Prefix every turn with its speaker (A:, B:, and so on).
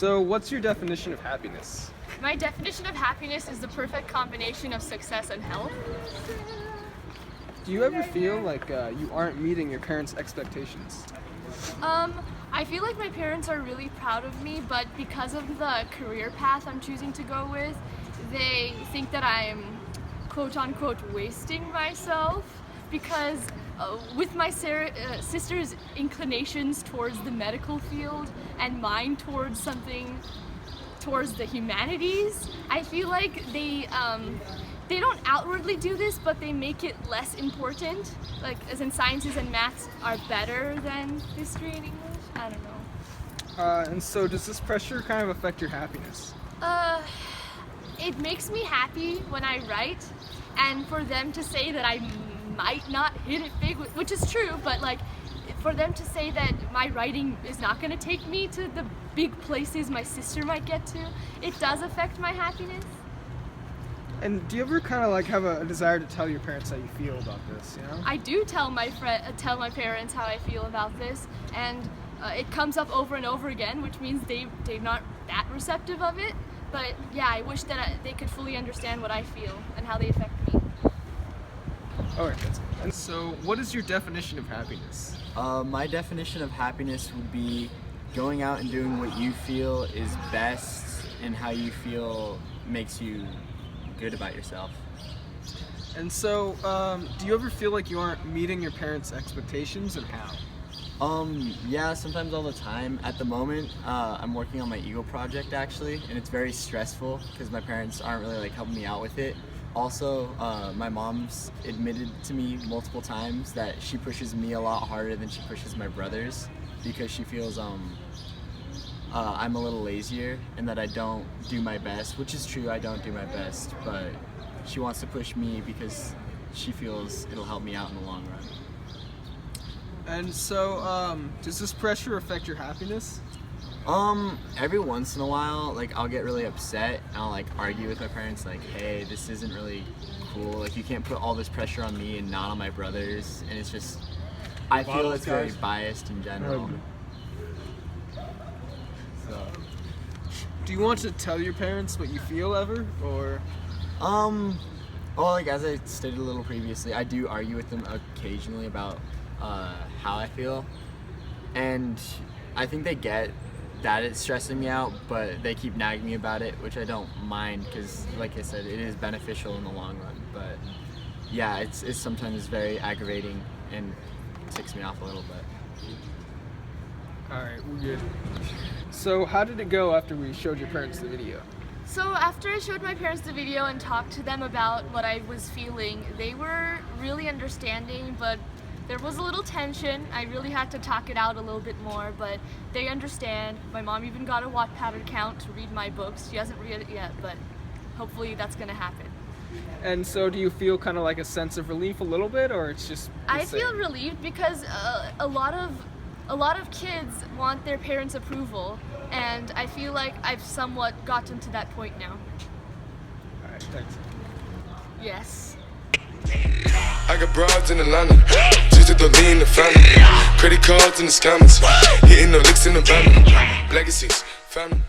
A: So, what's your definition of happiness?
B: My definition of happiness is the perfect combination of success and health.
A: Do you ever feel like you aren't meeting your parents' expectations?
B: I feel like my parents are really proud of me, but because of the career path I'm choosing to go with, they think that I'm quote unquote wasting myself because with my sister's inclinations towards the medical field and mine towards towards the humanities, I feel like they don't outwardly do this, but they make it less important. Like, as in sciences and maths are better than history and English. I don't know.
A: And so, does this pressure kind of affect your happiness?
B: It makes me happy when I write, and for them to say that I might not hit it big, which is true, but like, for them to say that my writing is not going to take me to the big places my sister might get to, it does affect my happiness.
A: And do you ever kind of like have a desire to tell your parents how you feel about this, you know?
B: I do tell my parents how I feel about this, and it comes up over and over again, which means they're not that receptive of it. But yeah, I wish that they could fully understand what I feel and how they affect me.
A: Alright, that's good. And so, what is your definition of happiness?
C: My definition of happiness would be going out and doing what you feel is best and how you feel makes you good about yourself.
A: And so, do you ever feel like you aren't meeting your parents' expectations, and how?
C: Yeah, sometimes all the time. At the moment, I'm working on my Eagle project actually, and it's very stressful because my parents aren't really like helping me out with it. Also, my mom's admitted to me multiple times that she pushes me a lot harder than she pushes my brothers because she feels I'm a little lazier and that I don't do my best, which is true, I don't do my best, but she wants to push me because she feels it'll help me out in the long run.
A: And so, does this pressure affect your happiness?
C: Every once in a while, like, I'll get really upset and I'll like argue with my parents like, hey, this isn't really cool, like you can't put all this pressure on me and not on my brothers, and it's just, I feel it's very biased in general. So.
A: Do you want to tell your parents what you feel ever, or?
C: Well, like as I stated a little previously, I do argue with them occasionally about how I feel, and I think they get that it's stressing me out, but they keep nagging me about it, which I don't mind because, like I said, it is beneficial in the long run. But yeah, it's sometimes very aggravating and ticks me off a little bit.
A: Alright, we're good. So how did it go after we showed your parents the video?
B: So after I showed my parents the video and talked to them about what I was feeling, they were really understanding, but there was a little tension. I really had to talk it out a little bit more, but they understand. My mom even got a Wattpad account to read my books. She hasn't read it yet, but hopefully that's gonna happen.
A: And so do you feel kind of like a sense of relief a little bit, or it's just the
B: I
A: same?
B: feel relieved because a lot of kids want their parents' approval, and I feel like I've somewhat gotten to that point now.
A: Alright, thanks.
B: Yes.
D: I got broads in Atlanta, just to lean the family. Credit cards in the scammers, hitting the licks in the van. Legacies, family.